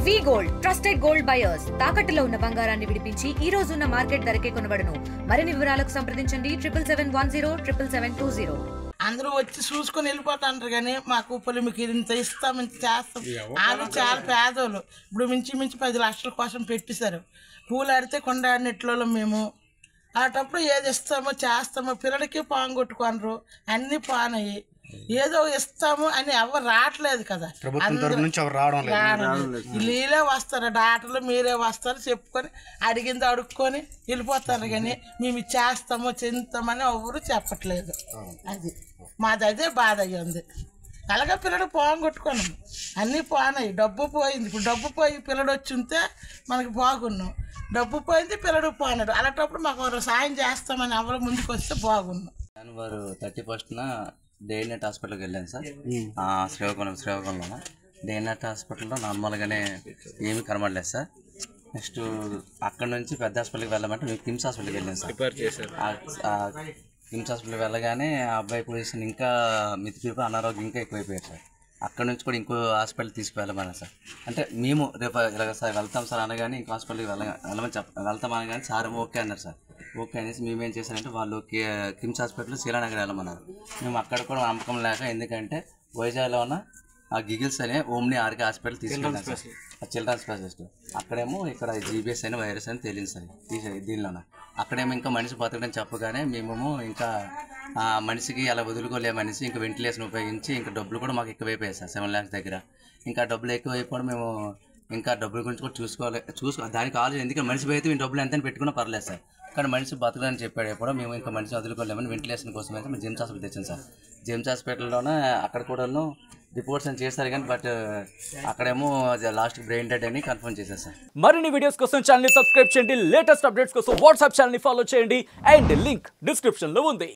వి gold trusted gold buyers తాకట్టులో ఉన్న బంగారాన్ని విడిపించి ఈ రోజు ఉన్న మార్కెట్ ధరకే కొనబడును. మరిన్ని వివరాలకు సంప్రదించండి 7710772020. అందరూ వచ్చి చూసుకొని వెళ్ళిపోతాంటారు కానీ మాకు పొలిమికి ఇంత ఇస్తాం ఇంత చేస్తాం. వాళ్ళు చాలా పేదోళ్ళు. ఇప్పుడు మించి 10 లక్షల కోసం పెట్టేశారు. పూలు ఆడితే కొండాడినట్లు మేము అటప్పుడు ఏది ఇస్తామో చేస్తామో పిల్లలకి పాము కొట్టుకోనరు, అన్నీ పానయ్యి. ఏదో ఇస్తాము అని ఎవరు రావట్లేదు కదా, వీళ్ళే వస్తారు, డాక్టర్లు మీరే వస్తారు చెప్పుకొని అడిగింది అడుక్కొని వెళ్ళిపోతారు కానీ మేము చేస్తామో చెందుతామని ఎవరు చెప్పట్లేదు. అది మాది అదే బాధ అయ్యింది. అలాగే పిల్లడు పాము కొట్టుకున్నాం, అన్నీ పోనాయి. డబ్బు పోయింది. ఇప్పుడు డబ్బు పోయి పిల్లడు వచ్చి ఉంటే మనకి బాగున్నాం. డబ్బు పోయింది, పిల్లడు పోనాడు. అలాంటప్పుడు మాకు సాయం చేస్తామని ఎవరు ముందుకు వస్తే బాగున్నాం. జనవరి 31న డేనెట్ హాస్పిటల్కి వెళ్ళాను సార్. శ్రీకాకుళంలో డేనెట్ హాస్పిటల్లో నార్మల్గానే ఏమీ కనబడలేదు సార్. నెక్స్ట్ అక్కడ నుంచి పెద్ద హాస్పిటల్కి వెళ్ళమంటే మేము కిమ్స్ హాస్పిటల్కి వెళ్ళాను సార్. కిమ్స్ హాస్పిటల్కి వెళ్ళగానే ఆ అబ్బాయి పొజిషన్ ఇంకా మితిపీపు అనారోగ్యం ఇంకా ఎక్కువైపోయారు సార్. అక్కడ నుంచి కూడా ఇంకో హాస్పిటల్ తీసుకువెళ్ళమన్నా సార్. అంటే మేము రేపు ఇలాగ సార్ వెళ్తాం సార్ అనగానే ఇంకో హాస్పిటల్కి వెళ్ళమని వెళ్తాం అనగానే సార్ ఓకే అన్నారు సార్. ఓకే అనేసి మేమేం చేశారంటే వాళ్ళు కిమ్స్ హాస్పిటల్ శీలానగర్ వెళ్ళమన్నారు. మేము అక్కడ కూడా నమ్మకం లేక, ఎందుకంటే వైజాగ్లో ఉన్న ఆ గిగిల్స్ అనే ఓమ్ని ఆర్కే హాస్పిటల్ తీసుకెళ్ళాను సార్. Children specialist. అక్కడేమో ఇక్కడ జీబీఎస్ అని వైరస్ అని తెలియదు సార్ దీనిలోన. అక్కడేమో ఇంకా మనిషి బతకడని చెప్పగానే మేమేమో ఇంకా మనిషికి అలా వదులుకోలేమనేసి ఇంకా వెంటిలేషన్ ఉపయోగించి ఇంకా డబ్బులు కూడా మాకు ఎక్కువైపోయాయి సార్. 7 lakhs దగ్గర. ఇంకా డబ్బులు ఎక్కువైపోవడం మేము ఇంకా డబ్బుల గురించి కూడా దానికి ఆలోచన, ఎందుకంటే మనిషి అయితే మేము డబ్బులు ఎంతని పెట్టుకున్నా పర్లేదు సార్. కానీ మనిషి బతకడానికి చెప్పాడు ఎప్పుడో మేము ఇంకా మనిషిని వదులుకోలేమని వెంటిలేషన్ కోసం అయితే మేము జేమ్స్ హాస్పిటల్ తెచ్చాను సార్. జేమ్స్ హాస్పిటల్లోనే అక్కడ కూడాను రిపోర్ట్స్ అని చేస్తారు కానీ బట్ అక్కడేమో లాస్ట్ బ్రెయిన్ డెడ్ అని కన్ఫర్మ్ చేశారు సార్. మరిన్ని వీడియోస్ కోసం ఛానల్ ని సబ్స్క్రైబ్ చేయండి. లేటెస్ట్ అప్డేట్స్ కోసం వాట్సాప్ ఛానల్ ని ఫాలో చేయండి. అండ్ లింక్ డిస్క్రిప్షన్ లో ఉంది.